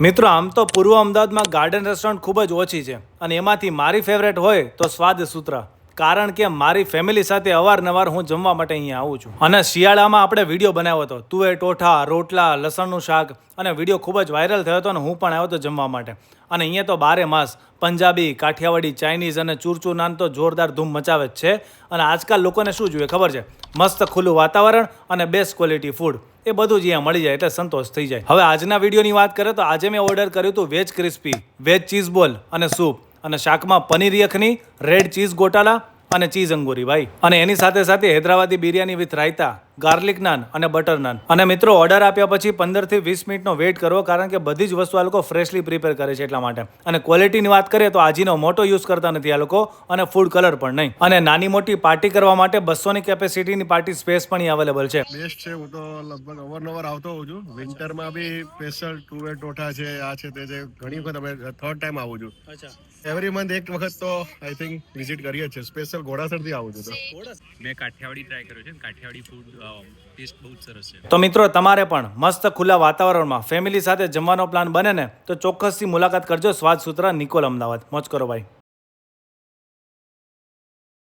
મિત્રો આમ તો પૂર્વ અમદાવાદમાં ગાર્ડન રેસ્ટોરન્ટ ખૂબ જ ઓછી છે અને એમાંથી મારી ફેવરેટ હોય તો સ્વાદ સૂત્રા. કારણ કે મારી ફેમિલી સાથે અવારનવાર હું જમવા માટે અહીંયા આવું છું. અને શિયાળામાં આપણે વિડીયો બનાવ્યો હતો તુવેર ટોઠા, રોટલા, લસણનું શાક, અને વિડીયો ખૂબ જ વાયરલ થયો હતો અને હું પણ આવ્યો હતો જમવા માટે. અને અહીંયા તો બારે માસ પંજાબી, કાઠિયાવાડી, ચાઇનીઝ અને ચૂરચૂર નાન તો જોરદાર ધૂમ મચાવે જ છે. અને આજકાલ લોકોને શું જોઈએ ખબર છે? મસ્ત ખુલ્લું વાતાવરણ અને બેસ્ટ ક્વોલિટી ફૂડ. એ બધું જ અહીંયા મળી જાય એટલે સંતોષ થઈ જાય. હવે આજના વિડીયોની વાત કરીએ તો આજે મેં ઓર્ડર કર્યું હતું વેજ ક્રિસ્પી, વેજ ચીઝ બોલ અને સૂપ, અને શાકમાં પનીર યખની, રેડ ચીઝ ગોટાલા અને ચીઝ અંગુરી ભાઈ. અને એની સાથે સાથે હૈદરાબાદી બિરયાની વિથ રાયતા, ગાર્લિક નાન અને બટર નાન. અને મિત્રો ઓર્ડર આપ્યા પછી 15 થી 20 મિનિટનો વેઇટ કરવો, કારણ કે બધી જ વસ્તુ આ લોકો ફ્રેશલી પ્રિપેર કરે છે એટલા માટે. અને ક્વોલિટીની વાત કરીએ તો આજીનો મોટો યુઝ કરતા નથી આ લોકો, અને ફૂડ કલર પણ નહીં. અને નાની મોટી પાર્ટી કરવા માટે 200ની કેપેસિટીની પાર્ટી સ્પેસ પણ અવેલેબલ છે. બેસ્ટ છે. હું તો લગભગ અવારનવાર આવતો હોઉં છું. વિન્ટરમાં બી સ્પેશિયલ તુવેર ટોઠા છે, આ છે તે છે. ઘણી વખત અમે થર્ડ ટાઈમ આવું છું. એવરી મંથ એક વખત તો આઈ થિંક વિઝિટ કરીએ છીએ. સ્પેશિયલ ઘોડાસરથી આવું છું. મેં કાઠિયાવાડી ટ્રાય કર્યો છે. કાઠિયાવાડી ફૂડ ટેસ્ટ બહુ જ સરસ છે. તો મિત્રો તમારે પણ મસ્ત ખુલ્લા વાતાવરણમાં ફેમિલી સાથે જમવાનો પ્લાન બને ને તો ચોક્કસથી મુલાકાત કરજો સ્વાદ સૂત્રા, નિકોલ, અમદાવાદ. મોજ કરો ભાઈ.